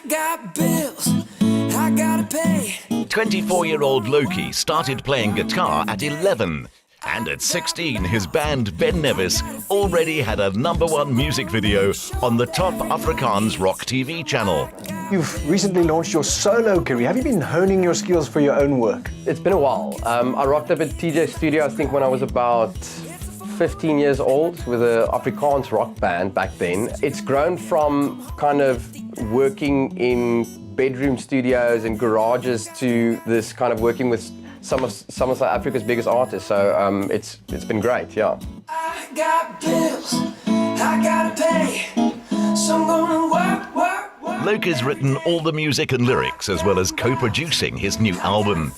got bills, I gotta pay. 24-year-old Loki started playing guitar at 11. And at 16, his band Ben Nevis already had a #1 music video on the top Afrikaans rock TV channel. You've recently launched your solo career. Have you been honing your skills for your own work? It's been a while. I rocked up at TJ's studio, I think when I was about 15 years old with an Afrikaans rock band back then. It's grown from kind of working in bedroom studios and garages to this kind of working with some of South Africa's biggest artists. So it's been great, yeah. I got bills, I gotta pay, so I'm gonna work. Loki's written all the music and lyrics as well as co-producing his new album.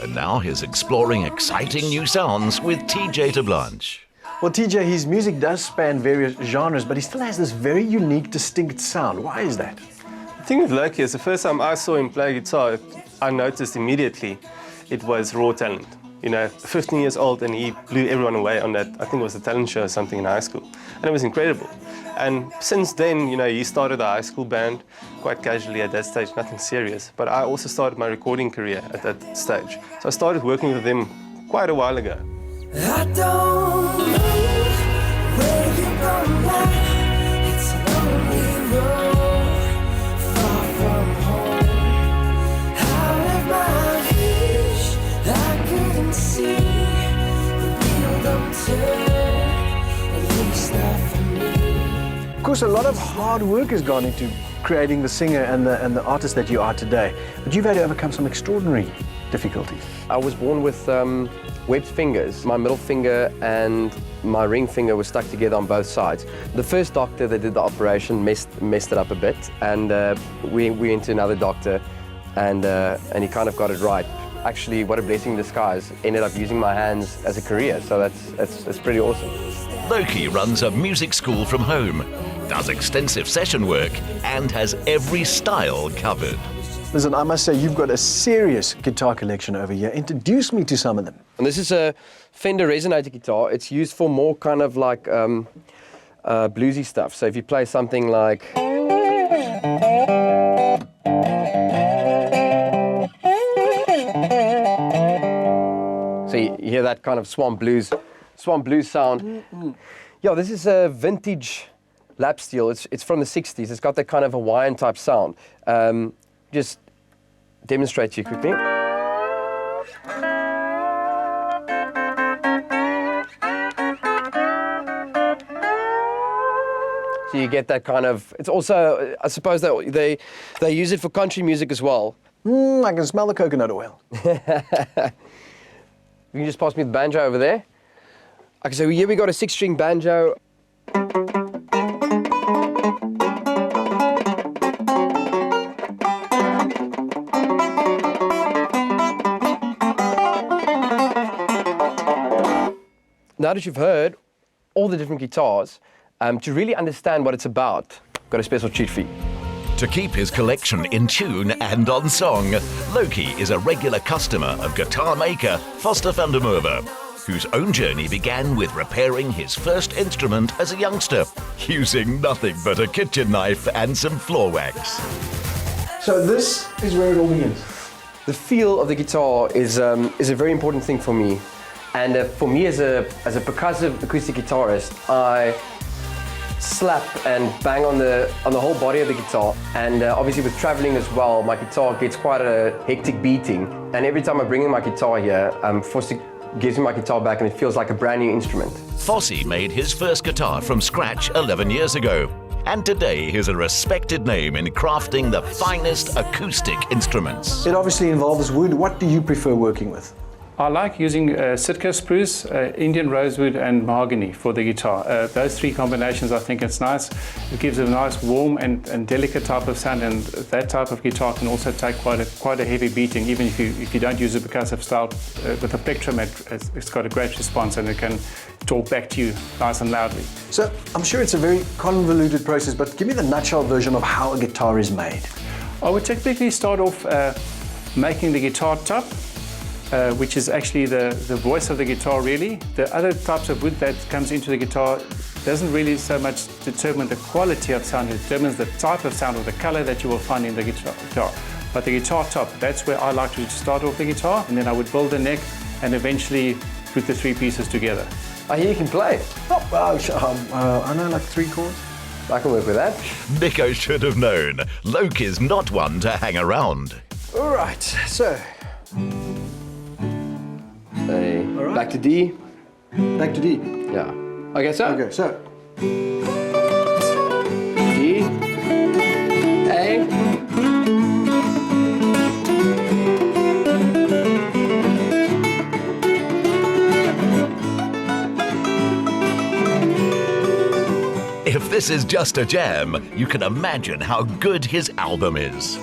And now he's exploring exciting new sounds with TJ de Blanche. Well, TJ, his music does span various genres, but he still has this very unique, distinct sound. Why is that? The thing with Loki is the first time I saw him play guitar, I noticed immediately it was raw talent. You know, 15 years old and he blew everyone away on that, I think it was a talent show or something in high school. And it was incredible. And since then, you know, he started a high school band quite casually at that stage, nothing serious. But I also started my recording career at that stage. So I started working with him quite a while ago. I don't know where you're going now. It's a lonely road, far from home. Out of my reach, I couldn't see the wheel don't turn, at least not for me. Of course, a lot of hard work has gone into creating the singer and the artist that you are today. But you've had to overcome some extraordinary difficulties. I was born with webbed fingers. My middle finger and my ring finger were stuck together on both sides. The first doctor that did the operation messed it up a bit, and we went to another doctor, and he kind of got it right. Actually, what a blessing in disguise. Ended up using my hands as a career, so that's pretty awesome. Loki runs a music school from home, does extensive session work, and has every style covered. Listen, I must say, you've got a serious guitar collection over here. Introduce me to some of them. And this is a Fender resonator guitar. It's used for more kind of like bluesy stuff. So if you play something like... So you hear that kind of swamp blues sound. Yeah, this is a vintage lap steel. It's from the 60s. It's got that kind of Hawaiian type sound. Just demonstrate to you quickly. So you get that kind of, it's also, I suppose that they use it for country music as well. I can smell the coconut oil. You can just pass me the banjo over there. Okay, so here we got a 6-string banjo. Now that you've heard all the different guitars, to really understand what it's about, I've got a special treat for you. To keep his collection in tune and on song, Loki is a regular customer of guitar maker Foster van der Merwe, whose own journey began with repairing his first instrument as a youngster, using nothing but a kitchen knife and some floor wax. So this is where it all begins. The feel of the guitar is a very important thing for me. And for me as a percussive acoustic guitarist, I slap and bang on the whole body of the guitar. And obviously with traveling as well, my guitar gets quite a hectic beating. And every time I bring in my guitar here, Foster gives me my guitar back and it feels like a brand new instrument. Fossey made his first guitar from scratch 11 years ago. And today he's a respected name in crafting the finest acoustic instruments. It obviously involves wood. What do you prefer working with? I like using Sitka spruce, Indian rosewood and mahogany for the guitar. Those three combinations, I think it's nice. It gives a nice warm and delicate type of sound, and that type of guitar can also take quite a heavy beating, even if you don't use a percussive style. With a plectrum, it's got a great response and it can talk back to you nice and loudly. So I'm sure it's a very convoluted process, but give me the nutshell version of how a guitar is made. I would typically start off making the guitar top, which is actually the voice of the guitar really. The other types of wood that comes into the guitar, doesn't really so much determine the quality of sound, it determines the type of sound or the color that you will find in the guitar. But the guitar top, that's where I like to start off the guitar, and then I would build the neck and eventually put the three pieces together. I hear you can play. I know like 3 chords. I can work with that. Nico should have known. Loki's not one to hang around. All right, so right. Back to D. back to D. Yeah. Okay, so. Okay, so D. A. If this is just a jam, you can imagine how good his album is.